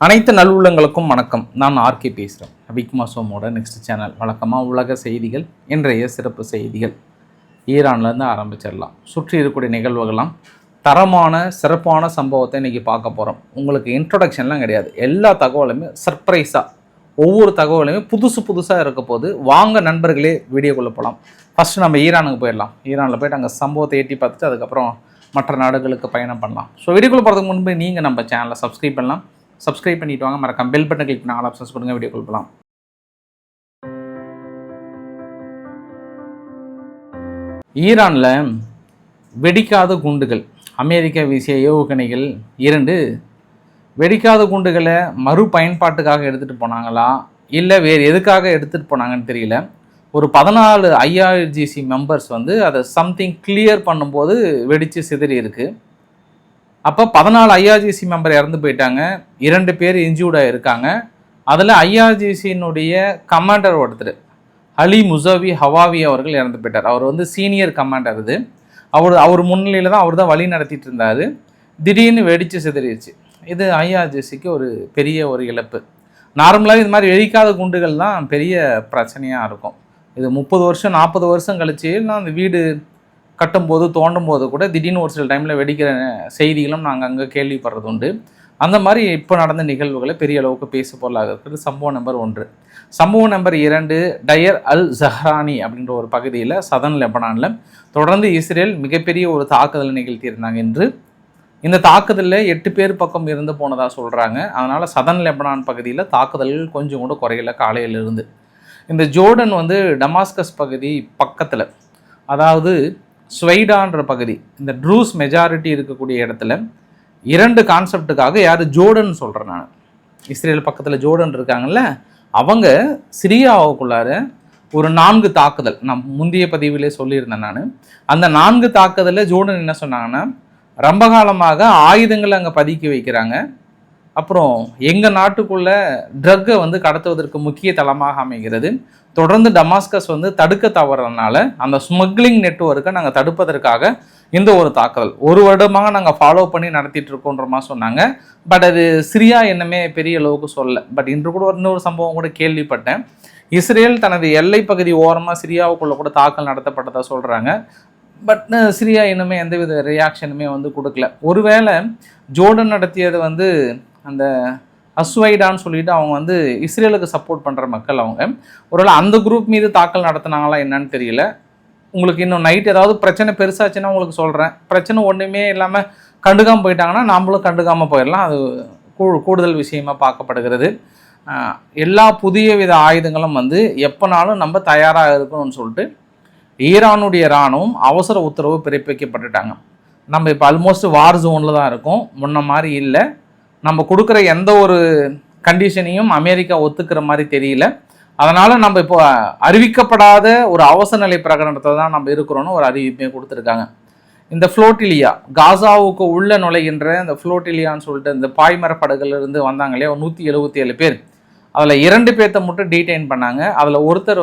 அனைத்து நல்லுள்ளங்களுக்கும் வணக்கம். நான் ஆர்கே பேசுகிறேன். அபிக்மாசோமோட நெக்ஸ்ட் சேனல் வழக்கமாக உலக செய்திகள், இன்றைய சிறப்பு செய்திகள். ஈரான்லேருந்து ஆரம்பிச்சிடலாம். சுற்றி இருக்கக்கூடிய நிகழ்வுகள்லாம் தரமான சிறப்பான சம்பவத்தை இன்றைக்கி பார்க்க போகிறோம். உங்களுக்கு இன்ட்ரொடக்ஷன்லாம் கிடையாது, எல்லா தகவலுமே சர்ப்ரைஸாக, ஒவ்வொரு தகவலுமே புதுசாக இருக்க போது. வாங்க நண்பர்களே, வீடியோக்குள்ளே போகலாம். ஃபஸ்ட்டு நம்ம ஈரானுக்கு போயிடலாம். ஈரானில் போய்ட்டு அங்கே சம்பவத்தை எட்டி பார்த்துட்டு அதுக்கப்புறம் மற்ற நாடுகளுக்கு பயணம் பண்ணலாம். ஸோ வீடியோக்குள்ளே போகிறதுக்கு முன்பு நீங்கள் நம்ம சேனலை சப்ஸ்கிரைப் பண்ணலாம். சப்ஸ்கிரைப் பண்ணிட்டு வாங்க, மறக்காம பெல் பட்டன் கிளிக் பண்ணி ஆல் ஆப்ஷன்ஸ் கொடுங்க. வீடியோ கொடுக்கலாம். ஈரானில் வெடிக்காத குண்டுகள், அமெரிக்கா வீசிய ஏவுகணைகள் 2 வெடிக்காத குண்டுகளை மறு பயன்பாட்டுக்காக எடுத்துகிட்டு போனாங்களா இல்லை வேறு எதுக்காக எடுத்துகிட்டு போனாங்கன்னு தெரியல. ஒரு 14 IRGC மெம்பர்ஸ் அதை சம்திங் கிளியர் பண்ணும்போது வெடித்து சிதறி இருக்குது. அப்போ 14 IRGC மெம்பர் இறந்து போயிட்டாங்க, 2 பேர் இன்ஜூர்டாக இருக்காங்க. அதில் IRGCயினுடைய கமாண்டர் ஒருத்தர் அலி முசாவி ஹவாவி அவர்கள் இறந்து போயிட்டார். அவர் சீனியர் கமாண்டர். அவர் முன்னிலையில் தான் அவர் தான் வழி நடத்திட்டு இருந்தார். திடீர்னு வெடித்து சிதறிடுச்சு. இது IRGCக்கு ஒரு பெரிய ஒரு இழப்பு. நார்மலாக இது மாதிரி வெடிக்காத குண்டுகள் தான் பெரிய பிரச்சனையாக இருக்கும். இது 30 வருஷம் 40 வருஷம் கழிச்சு அந்த வீடு கட்டும்போது தோண்டும் போது கூட திடீர்னு ஒரு சில டைமில் வெடிக்கிற செய்திகளும் நாங்கள் அங்கே கேள்விப்படுறது உண்டு. அந்த மாதிரி இப்போ நடந்த நிகழ்வுகளை பெரிய அளவுக்கு பேசு பொருளாக இருக்கிறது. சம்பவம் நம்பர் 1. சம்பவம் நம்பர் 2, டயர் அல் ஜஹ்ரானி அப்படின்ற ஒரு பகுதியில் சதன் லெபனானில் தொடர்ந்து இஸ்ரேல் மிகப்பெரிய ஒரு தாக்குதலை நிகழ்த்தியிருந்தாங்க என்று. இந்த தாக்குதலில் 8 பேர் பக்கம் இருந்து போனதாக சொல்கிறாங்க. அதனால் சதன் லெபனான் பகுதியில் தாக்குதல்கள் கொஞ்சம் கூட குறையல காலையிலிருந்து. இந்த ஜோர்டன் டமாஸ்கஸ் பகுதி பக்கத்தில், அதாவது ஸ்வைடான்ற பகுதி, இந்த ட்ரூஸ் மெஜாரிட்டி இருக்கக்கூடிய இடத்துல 2 கான்செப்டுக்காக ஜோர்டன் சொல்கிறேன் நான். இஸ்ரேல் பக்கத்தில் ஜோர்டன் இருக்காங்கல்ல, அவங்க சிரியாவுக்குள்ளார ஒரு 4 தாக்குதல், நான் முந்தைய பதிவிலே சொல்லியிருந்தேன் நான். அந்த 4 தாக்குதலில் ஜோர்டன் என்ன சொன்னாங்கன்னா, ரொம்ப காலமாக ஆயுதங்களை அங்கே பதுக்கி வைக்கிறாங்க. அப்புறம் எங்கள் நாட்டுக்குள்ளே ட்ரக்கை கடத்துவதற்கு முக்கிய தளமாக அமைகிறது. தொடர்ந்து டமாஸ்கஸ் தடுக்க தவறதுனால அந்த ஸ்மக்லிங் நெட்வொர்க்கை நாங்கள் தடுப்பதற்காக இந்த ஒரு தாக்குதல் 1 வருடமாக நாங்கள் ஃபாலோ பண்ணி நடத்திட்டு இருக்கோன்ற மாதிரி சொன்னாங்க. பட் அது சிரியா என்னமே பெரிய அளவுக்கு சொல்லலை. பட் இன்று கூட இன்னொரு சம்பவம் கூட கேள்விப்பட்டேன். இஸ்ரேல் தனது எல்லை பகுதி ஓரமாக சிரியாவுக்குள்ளே கூட தாக்கல் நடத்தப்பட்டதாக சொல்கிறாங்க. பட் சிரியா இன்னுமே எந்தவித ரியாக்ஷனுமே கொடுக்கல. ஒருவேளை ஜோர்டன் நடத்தியது அந்த அஸ்வைடான்னு சொல்லிட்டு அவங்க இஸ்ரேலுக்கு சப்போர்ட் பண்ணுற மக்கள், அவங்க ஒருவேளை அந்த குரூப் மீது தாக்கல் நடத்தினாங்களா என்னன்னு தெரியல. உங்களுக்கு இன்னும் நைட் ஏதாவது பிரச்சனை பெருசாச்சுன்னா உங்களுக்கு சொல்கிறேன். பிரச்சனை ஒன்றுமே இல்லாமல் கண்டுக்காமல் போயிட்டாங்கன்னா நாமளும் கண்டுக்காமல் போயிடலாம். அது கூடுதல் விஷயமாக பார்க்கப்படுகிறது. எல்லா புதிய வித ஆயுதங்களும் எப்போனாலும் நம்ம தயாராக இருக்கணும்னு சொல்லிட்டு ஈரானுடைய இராணுவம் அவசர உத்தரவு பிறப்பிக்கப்பட்டுட்டாங்க. நம்ம இப்போ ஆல்மோஸ்ட் வார் ஜோனில் தான் இருக்கோம், முன்ன மாதிரி இல்லை. நம்ம கொடுக்குற எந்த ஒரு கண்டிஷனையும் அமெரிக்கா ஒத்துக்கிற மாதிரி தெரியல. அதனால் நம்ம இப்போ அறிவிக்கப்படாத ஒரு அவசர நிலை பிரகடனத்தை தான் நம்ம இருக்கிறோன்னு ஒரு அறிவிப்பை கொடுத்துருக்காங்க. இந்த ஃப்ளோட்டிலியா, காசாவுக்கு உள்ளே நுழைகின்ற இந்த ஃப்ளோட்டிலியான்னு சொல்லிட்டு இந்த பாய்மர படகுலேருந்து வந்தாங்க இல்லையா, 177 பேர். அதில் 2 பேர்த்த மட்டும் டீடைன் பண்ணாங்க. அதில் ஒருத்தர்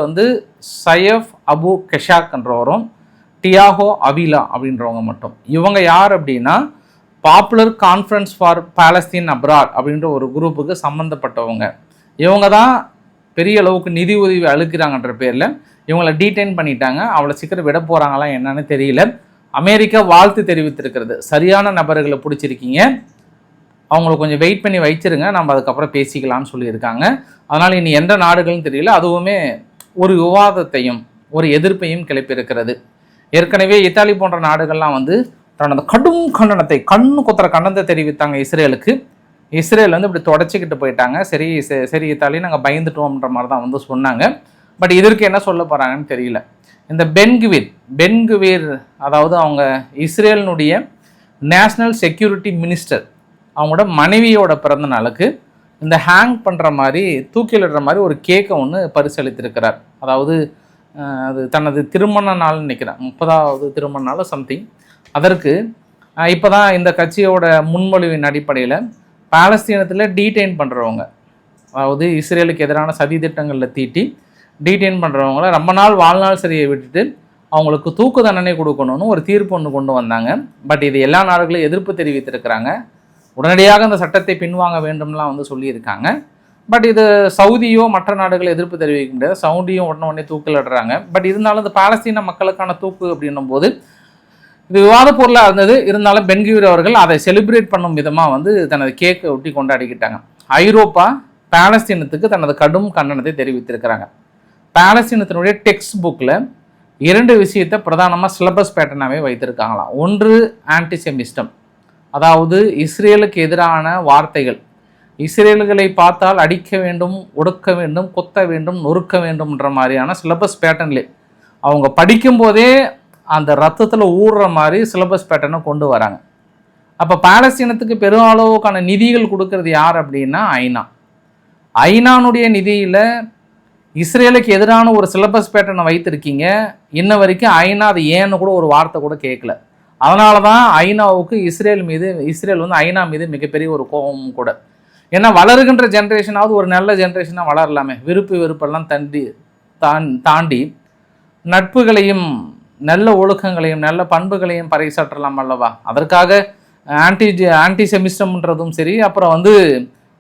சையஃப் அபு கெஷாக்ன்றவரும் டியாகோ அவிலா அப்படின்றவங்க மட்டும். இவங்க யார் அப்படின்னா, popular conference for Palestine abroad அப்படின்ற ஒரு குரூப்புக்கு சம்மந்தப்பட்டவங்க. இவங்க தான் பெரிய அளவுக்கு நிதி உதவி அளிக்கிறாங்கன்ற பேரில் இவங்களை டீடைன் பண்ணிட்டாங்க. அவ்வளோ சீக்கிரம் விட போகிறாங்களா என்னன்னு தெரியல. அமெரிக்கா வாழ்த்து தெரிவித்திருக்கிறது. சரியான நபர்களை பிடிச்சிருக்கீங்க, அவங்கள கொஞ்சம் வெயிட் பண்ணி வச்சிருங்க, நம்ம அதுக்கப்புறம் பேசிக்கலாம்னு சொல்லியிருக்காங்க. அதனால் இனி எந்த நாடுகள்னு தெரியல. அதுவுமே ஒரு விவாதத்தையும் ஒரு எதிர்ப்பையும் கிளப்பியிருக்கிறது. ஏற்கனவே இத்தாலி போன்ற நாடுகள்லாம் தன்னோட கடும் கண்டனத்தை, கண்ணு கொத்துற கண்டனத்தை தெரிவித்தாங்க இஸ்ரேலுக்கு. இஸ்ரேல் இப்படி தொடச்சிக்கிட்டு போயிட்டாங்க. சரி இத்தாலி நாங்கள் பயந்துட்டோம்ன்ற மாதிரி தான் சொன்னாங்க. பட் இதற்கு என்ன சொல்ல போகிறாங்கன்னு தெரியல. இந்த பென்குவீர் அதாவது அவங்க இஸ்ரேலினுடைய நேஷ்னல் செக்யூரிட்டி மினிஸ்டர், அவங்களோட மனைவியோட பிறந்த நாளுக்கு இந்த ஹேங் பண்ணுற மாதிரி, தூக்கிலிடுற மாதிரி ஒரு கேக்கை ஒன்று பரிசளித்திருக்கிறார். அதாவது அது தனது திருமண நாள்னு நினைக்கிறேன், 30வது திருமண நாள் சம்திங். அதற்கு இப்போ தான் இந்த கட்சியோட முன்மொழிவின் அடிப்படையில் பாலஸ்தீனத்தில் டீடைன் பண்ணுறவங்க, அதாவது இஸ்ரேலுக்கு எதிரான சதி திட்டங்களில் தீட்டி டீடைன் பண்ணுறவங்கள ரொம்ப நாள் வாழ்நாள் சிறையை விட்டுட்டு அவங்களுக்கு தூக்கு தண்டனை கொடுக்கணும்னு ஒரு தீர்ப்பு ஒன்று கொண்டு வந்தாங்க. பட் இது எல்லா நாடுகளும் எதிர்ப்பு தெரிவித்திருக்கிறாங்க. உடனடியாக அந்த சட்டத்தை பின்வாங்க வேண்டும்லாம் வந்து சொல்லியிருக்காங்க. பட் இது சவுதியோ மற்ற நாடுகள் எதிர்ப்பு தெரிவிக்க முடியாது. சவுதியும் உடனே தூக்கிலிடுறாங்க. பட் இருந்தாலும் இந்த பாலஸ்தீன மக்களுக்கான தூக்கு அப்படின்னும் போது இது விவாத பொருளாக இருந்தது. இருந்தாலும் பென்குவிர் அவர்கள் அதை செலிப்ரேட் பண்ணும் விதமாக வந்து தனது கேக்கை ஒட்டி கொண்டாடிக்கிட்டாங்க. ஐரோப்பா பாலஸ்தீனத்துக்கு தனது கடும் கண்டனத்தை தெரிவித்திருக்கிறாங்க. பாலஸ்தீனத்தினுடைய டெக்ஸ்ட் புக்கில் 2 விஷயத்தை பிரதானமாக சிலபஸ் பேட்டர்னாகவே வைத்திருக்காங்களாம். ஒன்று ஆன்டிசெமிஸ்டம், அதாவது இஸ்ரேலுக்கு எதிரான வார்த்தைகள், இஸ்ரேல்களை பார்த்தால் அடிக்க வேண்டும், ஒடுக்க வேண்டும், கொத்த வேண்டும், நொறுக்க வேண்டும்ன்ற மாதிரியான சிலபஸ் பேட்டர்ன்லே அவங்க படிக்கும்போதே அந்த ரத்தத்தில் ஊடுற மாதிரி சிலபஸ் பேட்டர்னை கொண்டு வராங்க. அப்போ பாலஸ்தீனத்துக்கு பெரும் அளவுக்கான நிதிகள் கொடுக்கறது யார் அப்படின்னா ஐநானுடைய நிதியில் இஸ்ரேலுக்கு எதிரான ஒரு சிலபஸ் பேட்டர்னை வைத்திருக்கீங்க. இன்ன வரைக்கும் ஐநா அது ஏன்னு கூட ஒரு வார்த்தை கூட கேட்கல. அதனால தான் ஐநாவுக்கு இஸ்ரேல் வந்து ஐநா மீது மிகப்பெரிய ஒரு கோபமும் கூட. ஏன்னா வளருகின்ற ஜென்ரேஷனாவது ஒரு நல்ல ஜென்ரேஷனாக வளரலாமே, வெறுப்பெல்லாம் தாண்டி நட்புகளையும் நல்ல ஒழுக்கங்களையும் நல்ல பண்புகளையும் பறைசாற்றலாம் அல்லவா. அதற்காக ஆன்டிசெமிஸ்டம்ன்றதும் சரி, அப்புறம் வந்து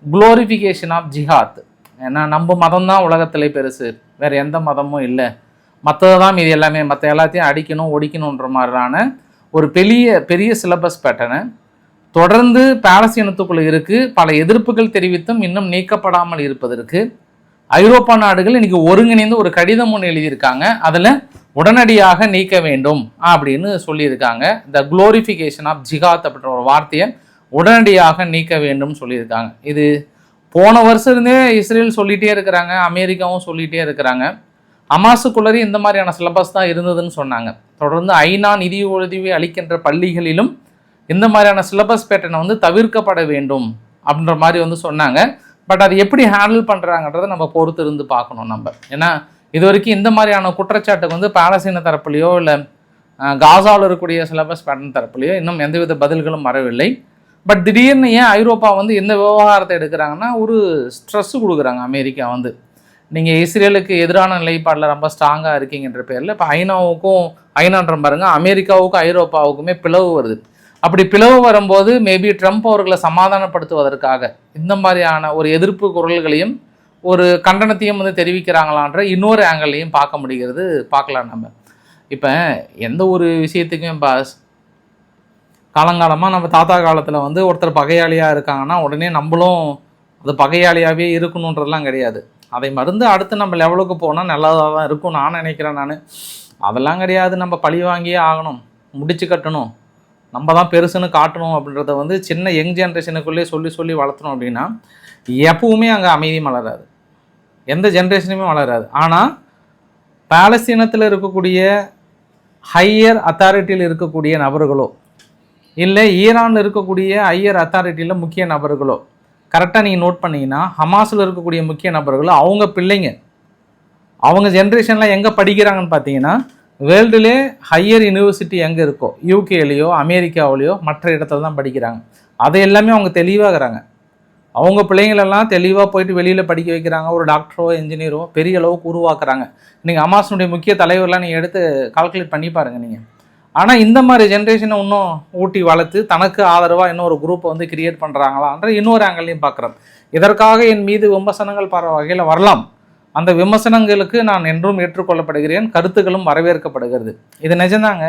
குளோரிஃபிகேஷன் ஆஃப் ஜிஹாத், ஏன்னா நம்ம மதம் தான் உலகத்தில் பெருசு, வேறு எந்த மதமும் இல்லை, மற்றதை தான் இது எல்லாமே, மற்ற எல்லாத்தையும் அடிக்கணும் ஒடிக்கணுன்ற மாதிரியான ஒரு பெரிய சிலபஸ் பேட்டர்னை தொடர்ந்து பாலஸ்தீனத்துக்குள்ளே இருக்குது. பல எதிர்ப்புகள் தெரிவித்தும் இன்னும் நீக்கப்படாமல் இருப்பதற்கு ஐரோப்பா நாடுகள் இன்னைக்கு ஒருங்கிணைந்து ஒரு கடிதம் ஒன்று எழுதியிருக்காங்க. அதில் உடனடியாக நீக்க வேண்டும் அப்படின்னு சொல்லியிருக்காங்க. த குளோரிஃபிகேஷன் ஆஃப் ஜிஹாத் அப்படின்ற ஒரு வார்த்தையை உடனடியாக நீக்க வேண்டும் சொல்லியிருக்காங்க. இது போன வருஷம் இருந்தே இஸ்ரேல் சொல்லிகிட்டே இருக்கிறாங்க, அமெரிக்காவும் சொல்லிகிட்டே இருக்கிறாங்க. ஹமாஸுக்குள்ளே இந்த மாதிரியான சிலபஸ் தான் இருந்ததுன்னு சொன்னாங்க. தொடர்ந்து ஐநா நிதி உதவி அளிக்கின்ற பள்ளிகளிலும் இந்த மாதிரியான சிலபஸ் பேட்டர்னை வந்து தவிர்க்கப்பட வேண்டும் அப்படின்ற மாதிரி வந்து சொன்னாங்க. பட் அது எப்படி ஹேண்டில் பண்ணுறாங்கன்றதை நம்ம பொறுத்து இருந்து பார்க்கணும் நம்ம. ஏன்னா இது வரைக்கும் இந்த மாதிரியான குற்றச்சாட்டுக்கு வந்து பாலஸ்தீன தரப்புலையோ இல்லை காசாவில் இருக்கக்கூடிய சிலபஸ் பேட்டர்ன் தரப்புலையோ இன்னும் எந்தவித பதில்களும் வரவில்லை. பட் திடீர்னு ஏன் ஐரோப்பா வந்து இந்த விவகாரத்தை எடுக்கிறாங்கன்னா ஒரு ஸ்ட்ரெஸ்ஸு கொடுக்குறாங்க. அமெரிக்கா வந்து நீங்கள் இஸ்ரேலுக்கு எதிரான நிலைப்பாடில் ரொம்ப ஸ்ட்ராங்காக இருக்கீங்கன்ற பேரில் இப்போ ஐநான்ற பாருங்க, அமெரிக்காவுக்கும் ஐரோப்பாவுக்குமே பிளவு வருது. அப்படி பிளவு வரும்போது மேபி ட்ரம்ப் அவர்களை சமாதானப்படுத்துவதற்காக இந்த மாதிரியான ஒரு எதிர்ப்பு குரல்களையும் ஒரு கண்டனத்தையும் வந்து தெரிவிக்கிறாங்களான்ற இன்னொரு ஆங்கிள்லையும் பார்க்கலாம் நம்ம. இப்போ எந்த ஒரு விஷயத்துக்குமே காலங்காலமாக நம்ம தாத்தா காலத்தில் வந்து ஒருத்தர் பகையாளியாக இருக்காங்கன்னா உடனே நம்மளும் அது பகையாளியாகவே இருக்கணுன்றதுலாம் கிடையாது. அதை மருந்து அடுத்து நம்ம லெவலுக்கு போனால் நல்லதாக தான் இருக்கும் நான் நினைக்கிறேன். அதெல்லாம் கிடையாது, நம்ம பழி வாங்கியே ஆகணும், முடிச்சு கட்டணும், நம்ம தான் பெருசுன்னு காட்டணும் அப்படின்றத வந்து சின்ன யங் ஜென்ரேஷனுக்குள்ளே சொல்லி வளர்த்தணும் அப்படின்னா எப்பவுமே அங்கே அமைதி மலராது, எந்த ஜென்ரேஷனுமே வளராது. ஆனால் பாலஸ்தீனத்தில் இருக்கக்கூடிய ஹையர் அத்தாரிட்டியில் இருக்கக்கூடிய நபர்களோ இல்லை ஈரானில் இருக்கக்கூடிய ஹையர் அத்தாரிட்டியில் முக்கிய நபர்களோ கரெக்டாக நீங்கள் நோட் பண்ணிங்கன்னா ஹமாஸில் இருக்கக்கூடிய முக்கிய நபர்களோ அவங்க பிள்ளைங்க அவங்க ஜென்ரேஷனில் எங்கே படிக்கிறாங்கன்னு பார்த்தீங்கன்னா வேர்ல்டுலே ஹையர் யூனிவர்சிட்டி எங்கே இருக்கோ யூகேலேயோ அமெரிக்காவிலையோ மற்ற இடத்துல தான் படிக்கிறாங்க. அதை எல்லாமே அவங்க தெளிவாகிறாங்க. அவங்க பிள்ளைங்களெல்லாம் தெளிவாக போயிட்டு வெளியில் படிக்க வைக்கிறாங்க. ஒரு டாக்டரோ இன்ஜினியரோ பெரிய அளவுக்கு உருவாக்குறாங்க. நீங்கள் ஹமாஸினுடைய முக்கிய தலைவர்லாம் நீங்கள் எடுத்து கால்குலேட் பண்ணி பாருங்கள் நீங்கள். ஆனால் இந்த மாதிரி ஜென்ரேஷனை இன்னும் ஊட்டி வளர்த்து தனக்கு ஆதரவாக இன்னொரு குரூப்பை வந்து கிரியேட் பண்ணுறாங்களான்ற இன்னொரு ஆங்கிளையும் பார்க்குறோம். இதற்காக என் மீது விமர்சனங்கள் பல வகையில் வரலாம். அந்த விமர்சனங்களுக்கு நான் என்றும் ஏற்றுக்கொள்ளப்படுகிறேன், கருத்துக்களும் வரவேற்கப்படுகிறது. இது நிஜம்தாங்க.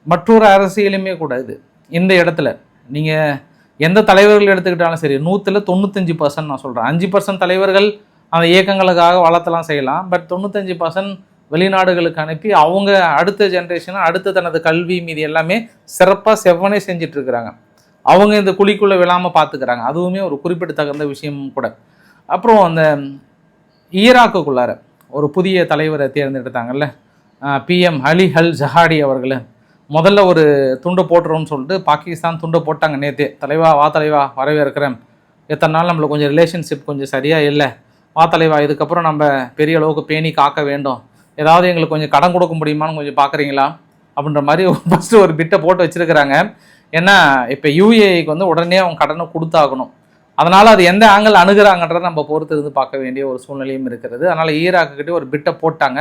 மற்றொரு அரசியலுமே கூட இது இந்த இடத்துல நீங்கள் எந்த தலைவர்கள் எடுத்துக்கிட்டாலும் சரி 100% நான் சொல்கிறேன். 5% தலைவர்கள் அந்த இயக்கங்களுக்காக வளர்த்தலாம் செய்யலாம். பட் 95% வெளிநாடுகளுக்கு அனுப்பி அவங்க அடுத்த ஜென்ரேஷனை அடுத்த தனது கல்வி மீது எல்லாமே சிறப்பாக செவ்வனே செஞ்சிட்ருக்கிறாங்க. அவங்க இந்த குழிக்குள்ளே விழாமல் பார்த்துக்கிறாங்க. அதுவுமே ஒரு குறிப்பிடத்தகுந்த விஷயமும் கூட. அப்புறம் அந்த ஈராக்குக்குள்ளார ஒரு புதிய தலைவரை தேர்ந்தெடுத்தாங்கல்ல, PM அலி அல் ஜஹாடி அவர்கள். முதல்ல ஒரு துண்டு போட்டுருவோம்னு சொல்லிட்டு பாகிஸ்தான் துண்டை போட்டாங்க நேற்றே. தலைவா வரவேற்கிறேன், எத்தனை நாள் நம்மளுக்கு கொஞ்சம் ரிலேஷன்ஷிப் கொஞ்சம் சரியாக இல்லை, வா தலைவா, இதுக்கப்புறம் நம்ம பெரிய அளவுக்கு பேணி காக்க வேண்டும், ஏதாவது எங்களுக்கு கொஞ்சம் கடன் கொடுக்க முடியுமான்னு கொஞ்சம் பார்க்குறீங்களா அப்படின்ற மாதிரி ஃபஸ்ட்டு ஒரு பிட்டை போட்டு வச்சுருக்கிறாங்க. ஏன்னா இப்போ UAEக்கு வந்து உடனே அவங்க கடனை கொடுத்தாகணும். அதனால் அது எந்த ஆங்கிள் அணுகிறாங்கன்றதை நம்ம பொறுத்து இருந்து பார்க்க வேண்டிய ஒரு சூழ்நிலையும் இருக்கிறது. அதனால் ஈராக்குக்கிட்டே ஒரு பிட்டை போட்டாங்க.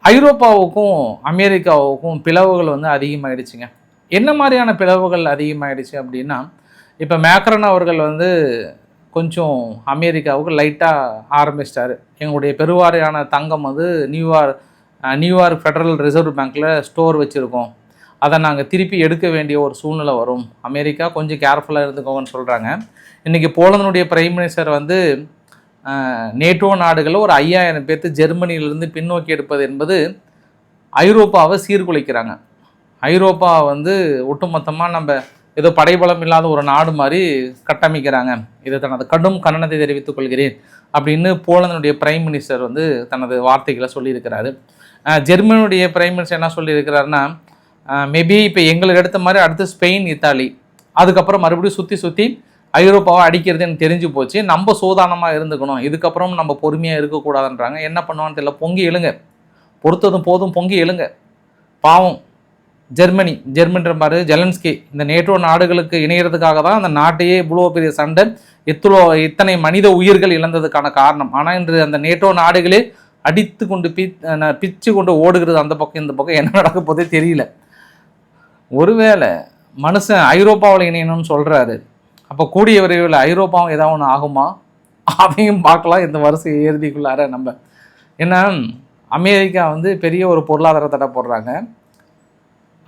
ஐரோப்பாவுக்கும் அமெரிக்காவுக்கும் பிளவுகள் வந்து அதிகமாகிடுச்சுங்க. என்ன மாதிரியான பிளவுகள் அதிகமாகிடுச்சு அப்படின்னா, இப்போ மேக்ரன் அவர்கள் வந்து கொஞ்சம் அமெரிக்காவுக்கு லைட்டாக ஆரம்பிச்சிட்டாரு. எங்களுடைய பெருவாரியான தங்கம் வந்து நியூயார்க் ஃபெடரல் ரிசர்வ் பேங்க்கில் ஸ்டோர் வச்சுருக்கோம், அதை நாங்கள் திருப்பி எடுக்க வேண்டிய ஒரு சூழ்நிலை வரும், அமெரிக்கா கொஞ்சம் கேர்ஃபுல்லாக இருந்துக்கோங்கன்னு சொல்கிறாங்க. இன்றைக்கி போலந்துடைய பிரைம் மினிஸ்டர் வந்து நேட்டோ நாடுகளில் ஒரு 5000 பேர்த்து ஜெர்மனியிலிருந்து பின்னோக்கி எடுப்பது என்பது ஐரோப்பாவை சீர்குலைக்கிறாங்க. ஐரோப்பா வந்து ஒட்டுமொத்தமாக நம்ம ஏதோ படைபலம் இல்லாத ஒரு நாடு மாதிரி கட்டமைக்கிறாங்க, இதை தனது கடும் கண்டனத்தை தெரிவித்துக் கொள்கிறேன் அப்படின்னு போலந்துடைய பிரைம் மினிஸ்டர் வந்து தனது வார்த்தைகளை சொல்லியிருக்கிறாரு. ஜெர்மனியுடைய பிரைம் மினிஸ்டர் என்ன சொல்லியிருக்கிறாருன்னா, மேபி இப்போ எங்களுக்கு எடுத்த மாதிரி அடுத்து ஸ்பெயின், இத்தாலி, அதுக்கப்புறம் மறுபடியும் சுற்றி ஐரோப்பாவை அடிக்கிறது எனக்கு தெரிஞ்சு போச்சு, நம்ம சூதானமாக இருந்துக்கணும், இதுக்கப்புறம் நம்ம பொறுமையாக இருக்கக்கூடாதுன்றாங்க. என்ன பண்ணுவான்னு தெரியல, பொங்கி எழுங்க, பொறுத்ததும் போதும் பொங்கி எழுங்க. பாவம் ஜெர்மன்ற பாரு ஜெலன்ஸ்கி இந்த நேட்டோ நாடுகளுக்கு இணைகிறதுக்காக தான் அந்த நாட்டையே இவ்வளோ பெரிய சண்டை, இத்தனை மனித உயிர்கள் இழந்ததுக்கான காரணம். ஆனால் இன்று அந்த நேட்டோ நாடுகளே அடித்து கொண்டு பிச்சு கொண்டு ஓடுகிறது அந்த பக்கம் இந்த பக்கம். என்ன நடக்க போதே தெரியல. ஒருவேளை மனுஷன் ஐரோப்பாவில் இணையணும்னு சொல்கிறாரு, அப்போ கூடிய விரைவில் ஐரோப்பாவும் ஏதாவது ஒன்று ஆகுமா, அதையும் பார்க்கலாம் இந்த வருஷம் இறுதிக்குள்ளார. நம்ம ஏன்னா அமெரிக்கா வந்து பெரிய ஒரு பொருளாதார தடை போடுறாங்க.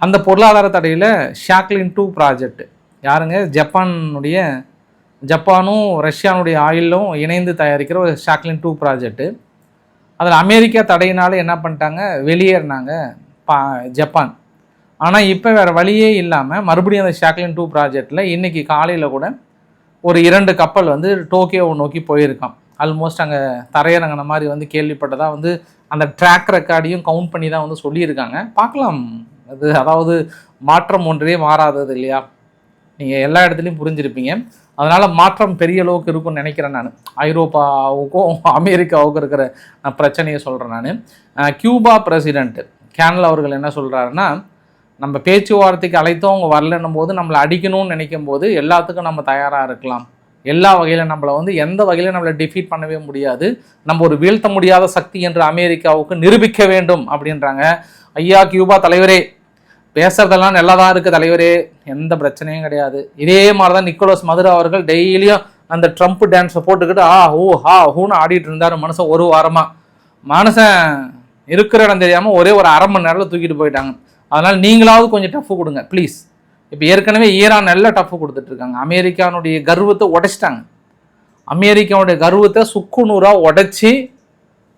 அந்த பொருளாதார தடையில் ஷாக்லின் 2 ப்ராஜெக்ட், யாருங்க, ஜப்பானும் ரஷ்யானுடைய ஆயிலும் இணைந்து தயாரிக்கிற ஒரு ஷாக்லின் 2 ப்ராஜெக்ட்டு. அதில் அமெரிக்கா தடையினால என்ன பண்ணிட்டாங்க, வெளியேறினாங்க ஜப்பான். ஆனால் இப்போ வேறு வழியே இல்லாமல் மறுபடியும் அந்த ஷாக்லின் 2 ப்ராஜெக்டில் இன்றைக்கி காலையில் கூட ஒரு 2 கப்பல் வந்து டோக்கியோவை நோக்கி போயிருக்கான். ஆல்மோஸ்ட் அங்கே தரையிறங்கின மாதிரி வந்து கேள்விப்பட்டதாக வந்து அந்த ட்ராக் ரெக்கார்டையும் கவுண்ட் பண்ணி தான் வந்து சொல்லியிருக்காங்க. பார்க்கலாம், அது அதாவது மாற்றம் ஒன்றே மாறாதது இல்லையா, நீங்கள் எல்லா இடத்துலையும் புரிஞ்சிருப்பீங்க. அதனால் மாற்றம் பெரிய அளவுக்கு இருக்கும்னு நினைக்கிறேன் நான். ஐரோப்பாவுக்கும் அமெரிக்காவுக்கும் இருக்கிற பிரச்சனையை சொல்கிறேன் நான். கியூபா பிரசிடெண்ட் கேனல் அவர்கள் என்ன சொல்கிறாருன்னா, நம்ம பேச்சுவார்த்தைக்கு அழைத்தோம் அவங்க வரலன்னும் போது நம்மளை அடிக்கணும்னு நினைக்கும் போது எல்லாத்துக்கும் நம்ம தயாராக இருக்கலாம், எல்லா வகையில் நம்மளை வந்து எந்த வகையில் நம்மளை டிஃபீட் பண்ணவே முடியாது, நம்ம ஒரு வீழ்த்த முடியாத சக்தி என்று அமெரிக்காவுக்கு நிரூபிக்க வேண்டும் அப்படின்றாங்க. ஐயா கியூபா தலைவரே, பேசுறதெல்லாம் நல்லா தான் இருக்குது தலைவரே, எந்த பிரச்சனையும் கிடையாது. இதே மாதிரி தான் நிக்கோலஸ் மதுரா அவர்கள் டெய்லியும் அந்த ட்ரம்ப் டான்ஸை போட்டுக்கிட்டு ஹூன்னு ஆடிட்டு இருந்தார் மனுஷன். ஒரு வாரமாக மனுஷன் இருக்கிற இடம் தெரியாமல் ஒரே ஒரு அரை மணி நேரத்தில் தூக்கிட்டு போயிட்டாங்க. அதனால் நீங்களாவது கொஞ்சம் டஃப் கொடுங்க ப்ளீஸ். இப்போ ஏற்கனவே ஈரான் நல்ல டஃப் கொடுத்துட்ருக்காங்க. அமெரிக்கானுடைய கர்வத்தை உடைச்சிட்டாங்க. அமெரிக்காவுடைய கர்வத்தை சுக்குநூறாக உடைச்சி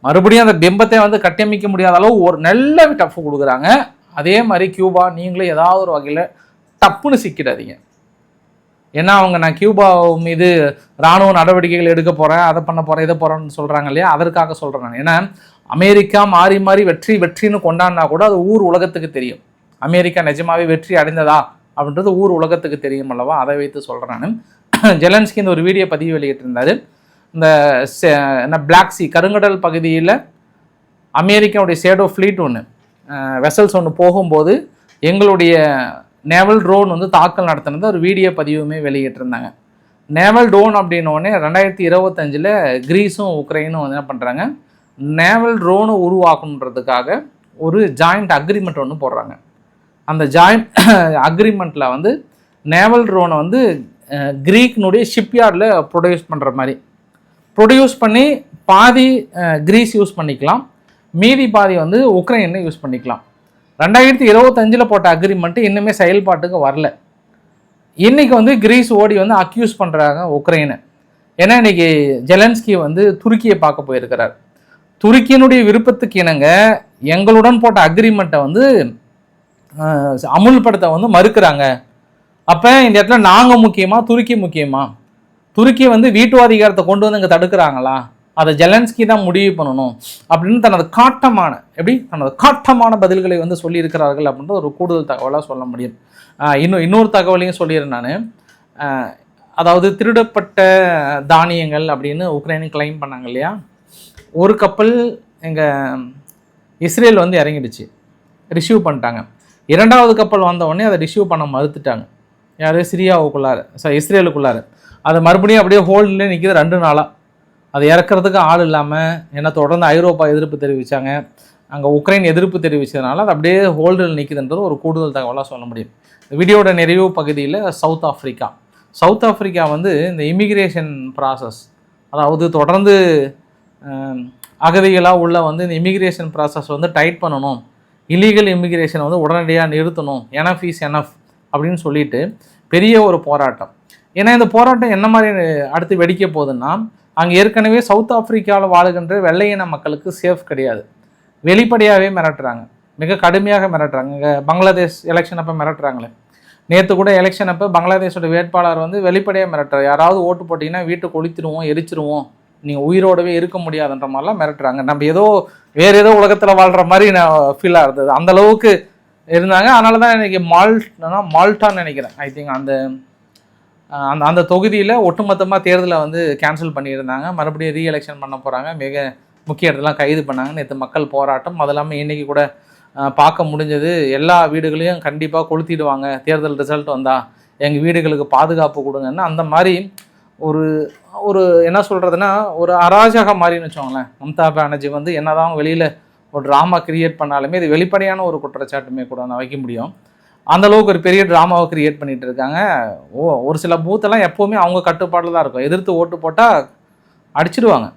மறுபடியும் அந்த பிம்பத்தை வந்து கட்டமைக்க முடியாத அளவு ஒரு நல்ல டஃப் கொடுக்குறாங்க. அதே மாதிரி கியூபா நீங்களே ஏதாவது ஒரு வகையில் டப்புன்னு சிக்கிடாதீங்க. ஏன்னா அவங்க நான் கியூபா மீது இராணுவ நடவடிக்கைகள் எடுக்க போகிறேன், அதை பண்ண போகிறேன், இதை போகிறேன்னு சொல்கிறாங்க இல்லையா, அதற்காக சொல்கிறேன் நான். ஏன்னா அமெரிக்கா மாறி மாறி வெற்றின்னு கொண்டாடினா கூட அது ஊர் உலகத்துக்கு தெரியும், அமெரிக்கா நிஜமாவே வெற்றி அடைந்ததா அப்படின்றது ஊர் உலகத்துக்கு தெரியும் அல்லவா, அதை வைத்து சொல்கிறேன் நான். ஜெலன்ஸ்கி இந்த ஒரு வீடியோ பதிவு வெளியிட்டிருந்தார். இந்த பிளாக் சி கருங்கடல் பகுதியில் அமெரிக்காவுடைய ஷேடோ ஃப்ளீட் ஒன்று வெசல்ஸ் ஒன்று போகும்போது எங்களுடைய நேவல் ட்ரோன் வந்து தாக்கல் நடத்தினது ஒரு வீடியோ பதிவுமே வெளியிட்டிருந்தாங்க. நேவல் ட்ரோன் அப்படின்னோடனே 2025 கிரீஸும் உக்ரைனும் வந்து என்ன பண்ணுறாங்க, நேவல் ட்ரோனை உருவாக்கணுன்றதுக்காக ஒரு ஜாயிண்ட் அக்ரிமெண்ட் ஒன்று போடுறாங்க. அந்த ஜாயிண்ட் அக்ரிமெண்ட்டில் வந்து நேவல் ட்ரோனை வந்து கிரீக்கினுடைய ஷிப்யார்டில் ப்ரொடியூஸ் பண்ணி பாதி கிரீஸ் யூஸ் பண்ணிக்கலாம், மீதி பாதி வந்து உக்ரைனை யூஸ் பண்ணிக்கலாம். 2025 போட்ட அக்ரிமெண்ட்டு இன்னுமே செயல்பாட்டுக்கு வரல. இன்றைக்கி வந்து கிரீஸ் ஓடி வந்து அக்யூஸ் பண்ணுறாங்க உக்ரைனை. ஏன்னா இன்றைக்கி ஜெலன்ஸ்கி வந்து துருக்கியை பார்க்க போயிருக்கிறார். துருக்கியினுடைய விருப்பத்துக்கு இணங்க எங்களுடன் போட்ட அக்ரிமெண்ட்டை வந்து அமுல்படுத்த வந்து மறுக்கிறாங்க. அப்போ இந்த இடத்துல நாங்கள் முக்கியமா துருக்கி முக்கியமா? துருக்கி வந்து வீட்டு அதிகாரத்தை கொண்டு வந்து இங்கே தடுக்கிறாங்களா? அதை ஜெலன்ஸ்கி தான் முடிவு பண்ணணும் அப்படின்னு தனது காட்டமான பதில்களை வந்து சொல்லியிருக்கிறார்கள் அப்படின்ற ஒரு கூடுதல் தகவலாக சொல்ல முடியும். இன்னொரு தகவலையும் சொல்லிடுறேன் நான். அதாவது திருடப்பட்ட தானியங்கள் அப்படின்னு உக்ரைனு கிளைம் பண்ணாங்க இல்லையா, ஒரு கப்பல் எங்கள் இஸ்ரேல் வந்து இறங்கிடுச்சு, ரிசீவ் பண்ணிட்டாங்க. 2வது கப்பல் வந்தவுடனே அதை ரிசீவ் பண்ண மறுத்துட்டாங்க. யார்? இஸ்ரேலுக்குள்ளார. அதை மறுபடியும் அப்படியே ஹோல்டில் நிற்கிது 2 நாளாக. அது இறக்கிறதுக்கு ஆள் இல்லாமல், ஏன்னா தொடர்ந்து ஐரோப்பா எதிர்ப்பு தெரிவித்தாங்க, அங்கே உக்ரைன் எதிர்ப்பு தெரிவித்ததுனால அது அப்படியே ஹோல்டில் நிற்குதுன்றது ஒரு கூடுதல் தகவலாக சொல்ல முடியும். வீடியோட நிறைவு பகுதியில் சவுத் ஆஃப்ரிக்கா வந்து இந்த இமிக்ரேஷன் ப்ராசஸ், அதாவது தொடர்ந்து அகதிகளாக உள்ள வந்து இந்த இமிக்ரேஷன் ப்ராசஸ் வந்து டைட் பண்ணணும், இல்லீகல் இமிக்ரேஷனை வந்து உடனடியாக நிறுத்தணும், எனஃப் இஸ் எனஃப் அப்படின்னு சொல்லிட்டு பெரிய ஒரு போராட்டம். ஏன்னா இந்த போராட்டம் என்ன மாதிரி அடுத்து வெடிக்க போகுதுன்னா, அங்கே ஏற்கனவே சவுத் ஆஃப்ரிக்காவில் வாழுகின்ற வெள்ளையின மக்களுக்கு சேஃப் கிடையாது, வெளிப்படையாகவே மிரட்டுறாங்க, மிக கடுமையாக மிரட்டுறாங்க. இங்கே பங்களாதேஷ் எலெக்ஷன் அப்போ மிரட்டுறாங்களே, நேற்று கூட எலெக்ஷன் அப்போ பங்களாதேஷோட வேட்பாளர் வந்து வெளிப்படையாக மிரட்டுறாரு, யாராவது ஓட்டு போட்டிங்கன்னா வீட்டை கொளுத்திடுவோம், எரிச்சிருவோம், நீங்கள் உயிரோடவே இருக்க முடியாதுன்ற மாதிரிலாம் மிரட்டுறாங்க. நம்ம ஏதோ வேறு ஏதோ உலகத்தில் வாழ்கிற மாதிரி நான் ஃபீலாக இருந்தது, அந்த அளவுக்கு இருந்தாங்க. அதனால தான் இன்றைக்கி மால்ட்டான்னு நினைக்கிறேன், ஐ திங்க் அந்த அந்த அந்த தொகுதியில் ஒட்டுமொத்தமாக தேர்தலை வந்து கேன்சல் பண்ணியிருந்தாங்க, மறுபடியும் ரீஎலெக்ஷன் பண்ண போகிறாங்க, மிக முக்கிய இடத்துலாம் கைது பண்ணாங்க. நேற்று மக்கள் போராட்டம், அது இல்லாமல் இன்றைக்கி கூட பார்க்க முடிஞ்சது, எல்லா வீடுகளையும் கண்டிப்பாக கொளுத்திடுவாங்க தேர்தல் ரிசல்ட் வந்தால், எங்கள் வீடுகளுக்கு பாதுகாப்பு கொடுங்கன்னு. அந்த மாதிரி ஒரு ஒரு என்ன சொல்கிறதுனா ஒரு அராஜகம் மாதிரின்னு வச்சுக்கோங்களேன். மம்தா பானர்ஜி வந்து என்னதான் வெளியில் ஒரு ட்ராமா கிரியேட் பண்ணாலுமே இது வெளிப்படையான ஒரு குற்றச்சாட்டுமே கூட நான் வைக்க முடியும். அந்தளவுக்கு ஒரு பெரிய ட்ராமாவை கிரியேட் பண்ணிகிட்டு இருக்காங்க. ஒரு சில பூத்தெல்லாம் எப்போவுமே அவங்க கட்டுப்பாட்டில் தான் இருக்கும், எதிர்த்து ஓட்டு போட்டால் அடிச்சிடுவாங்க.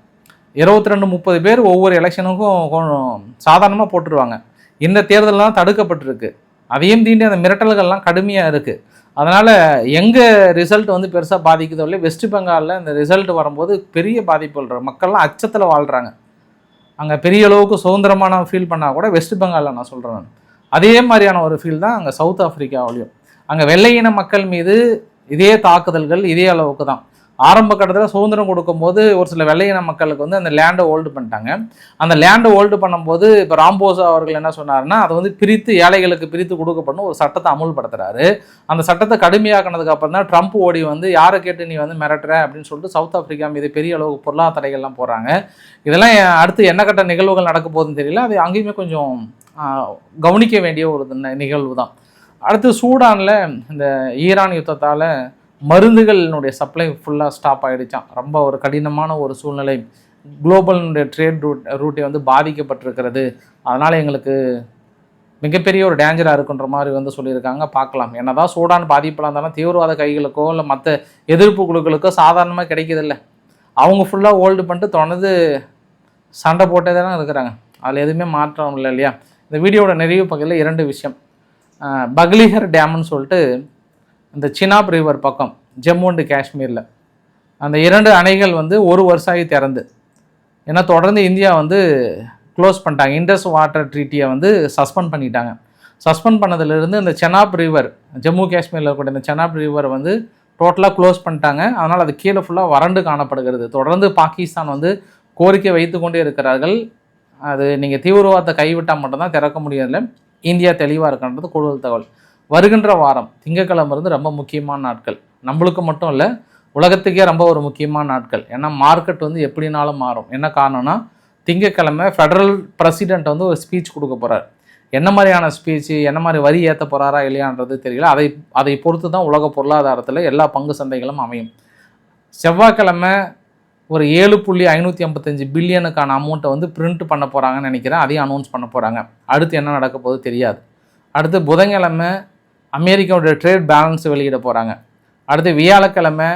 22-30 பேர் ஒவ்வொரு எலெக்ஷனுக்கும் சாதாரணமாக போட்டுருவாங்க. இந்த தேர்தலெலாம் தடுக்கப்பட்டிருக்கு, அதையும் தீண்டி அந்த மிரட்டல்கள்லாம் கடுமையாக இருக்குது. அதனால் எங்கே ரிசல்ட் வந்து பெருசாக பாதிக்குதோ இல்லையா, வெஸ்ட் பெங்காலில் இந்த ரிசல்ட் வரும்போது பெரிய பாதிப்புகள், மக்கள்லாம் அச்சத்தில் வாழ்கிறாங்க. அங்கே பெரிய அளவுக்கு சுதந்திரமான ஃபீல் பண்ணால் கூட வெஸ்ட் பெங்காலில் நான் சொல்கிறேன் அதே மாதிரியான ஒரு ஃபீல் தான் அங்கே சவுத் ஆஃப்ரிக்காவிலையும். அங்கே வெள்ளையின மக்கள் மீது இதே தாக்குதல்கள் இதே அளவுக்கு தான். ஆரம்ப கட்டத்தில் சுதந்திரம் கொடுக்கும்போது ஒரு சில வெள்ளையின மக்களுக்கு வந்து அந்த லேண்டை ஹோல்டு பண்ணிட்டாங்க. அந்த லேண்டை ஹோல்டு பண்ணும்போது இப்போ ராம்போசா அவர்கள் என்ன சொன்னார்னா, அதை வந்து பிரித்து ஏழைகளுக்கு பிரித்து கொடுக்கப்படணும் ஒரு சட்டத்தை அமுல்படுத்துறாரு. அந்த சட்டத்தை கடுமையாக்கினதுக்கு அப்புறம் தான் ட்ரம்ப் ஓடி வந்து யாரை கேட்டு நீ வந்து மிரட்டுற அப்படின்னு சொல்லிட்டு சவுத் ஆஃப்ரிக்கா மீது பெரிய அளவுக்கு பொருளாதார தடைகள்லாம் போடுறாங்க. இதெல்லாம் அடுத்து என்ன கட்ட நிகழ்வுகள் நடக்க போகுதுன்னு தெரியல, அது அங்கேயுமே கொஞ்சம் கவனிக்க வேண்டிய ஒரு நிகழ்வு தான். அடுத்து சூடானில் இந்த ஈரான் யுத்தத்தால் மருந்துகளினுடைய சப்ளை ஃபுல்லாக ஸ்டாப் ஆகிடுச்சான். ரொம்ப ஒரு கடினமான ஒரு சூழ்நிலை, குளோபலினுடைய ட்ரேட் ரூட்டை வந்து பாதிக்கப்பட்டிருக்கிறது. அதனால் எங்களுக்கு மிகப்பெரிய ஒரு டேஞ்சராக இருக்குன்ற மாதிரி வந்து சொல்லியிருக்காங்க. பார்க்கலாம், என்னதான் சூடான் பாதிப்பில் இருந்தாலும் தீவிரவாத கைகளுக்கோ இல்லை மற்ற எதிர்ப்பு குழுக்களுக்கோ சாதாரணமாக கிடைக்கிதில்ல. அவங்க ஃபுல்லாக ஹோல்டு பண்ணிட்டு தொடர்ந்து சண்டை போட்டே தானே இருக்கிறாங்க, அதில் எதுவுமே மாற்றம் இல்லை இல்லையா. இந்த வீடியோட நிறைவு பகுதியில் 2 விஷயம். பக்லிஹர் டேம்னு சொல்லிட்டு இந்த சினாப் ரிவர் பக்கம் ஜம்மு அண்ட் காஷ்மீரில் அந்த 2 அணைகள் வந்து 1 வருஷம் ஆகி திறந்து, ஏன்னா தொடர்ந்து இந்தியா வந்து க்ளோஸ் பண்ணிட்டாங்க, இண்டஸ் வாட்டர் ட்ரீட்டியை வந்து சஸ்பெண்ட் பண்ணிட்டாங்க. சஸ்பெண்ட் பண்ணதுலேருந்து இந்த செனாப் ரிவர், ஜம்மு காஷ்மீரில் இருக்கக்கூடிய இந்த செனாப் ரிவர் வந்து டோட்டலாக க்ளோஸ் பண்ணிட்டாங்க. அதனால் அது கீழே ஃபுல்லாக வறண்டு காணப்படுகிறது. தொடர்ந்து பாகிஸ்தான் வந்து கோரிக்கை வைத்து கொண்டே இருக்கிறார்கள், அது நீங்கள் தீவிரவாதத்தை கைவிட்டால் மட்டும்தான் திறக்க முடியல, இந்தியா தெளிவாக இருக்கின்றது கூடுதல் தகவல். வருகின்ற வாரம் திங்கட்கிழமை இருந்து ரொம்ப முக்கியமான நாட்கள், நம்மளுக்கு மட்டும் இல்லை உலகத்துக்கே ரொம்ப ஒரு முக்கியமான நாட்கள். ஏன்னா மார்க்கெட் வந்து எப்படினாலும் மாறும். என்ன காரணம்னா, திங்கட்கிழமை ஃபெடரல் பிரசிடென்ட் வந்து ஒரு ஸ்பீச் கொடுக்க போகிறார். என்ன மாதிரியான ஸ்பீச்சு, என்ன மாதிரி வரி ஏற்ற போகிறாரா இல்லையான்றது தெரியல. அதை பொறுத்து தான் உலக பொருளாதாரத்தில் எல்லா பங்கு சந்தைகளும் அமையும். செவ்வாய்க்கிழமை ஒரு 7.555 பில்லியனுக்கான அமௌண்ட்டை வந்து பிரிண்ட் பண்ண போகிறாங்கன்னு நினைக்கிறேன், அதையும் அனௌன்ஸ் பண்ண போகிறாங்க. அடுத்து என்ன நடக்க போகுது தெரியாது. அடுத்து புதன்கிழமை அமெரிக்காவுடைய ட்ரேட் பேலன்ஸ் வெளியிட போகிறாங்க. அடுத்து வியாழக்கிழமை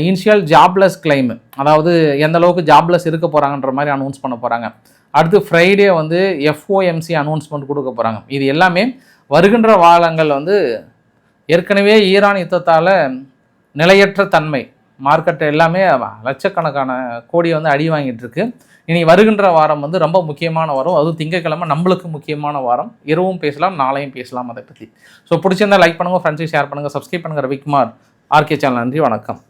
இனிஷியல் ஜாப்லெஸ் கிளைம், அதாவது எந்த அளவுக்கு ஜாப்லெஸ் இருக்க போகிறாங்கன்ற மாதிரி அனௌன்ஸ் பண்ண போகிறாங்க. அடுத்து ஃப்ரைடே வந்து FOMC அனௌன்ஸ்மெண்ட் கொடுக்க போகிறாங்க. இது எல்லாமே வருகின்ற வாரங்கள் வந்து ஏற்கனவே ஈரான் யுத்தத்தால் நிலையற்ற தன்மை, மார்க்கெட் எல்லாமே லட்சக்கணக்கான கோடி வந்து அடி வாங்கிட்டு இருக்கு. இனி வருகின்ற வாரம் வந்து ரொம்ப முக்கியமான வாரம், அதுவும் திங்கட்கிழமை நம்மளுக்கு முக்கியமான வாரம். இரவும் பேசலாம், நாளையும் பேசலாம் அதை பற்றி. ஸோ பிடிச்சிருந்தால் லைக் பண்ணுங்கள், ஃப்ரெண்ட்ஸுக்கு ஷேர் பண்ணுங்கள், சப்ஸ்கிரைப் பண்ணுங்கள். Ravikumar RK channel. நன்றி, வணக்கம்.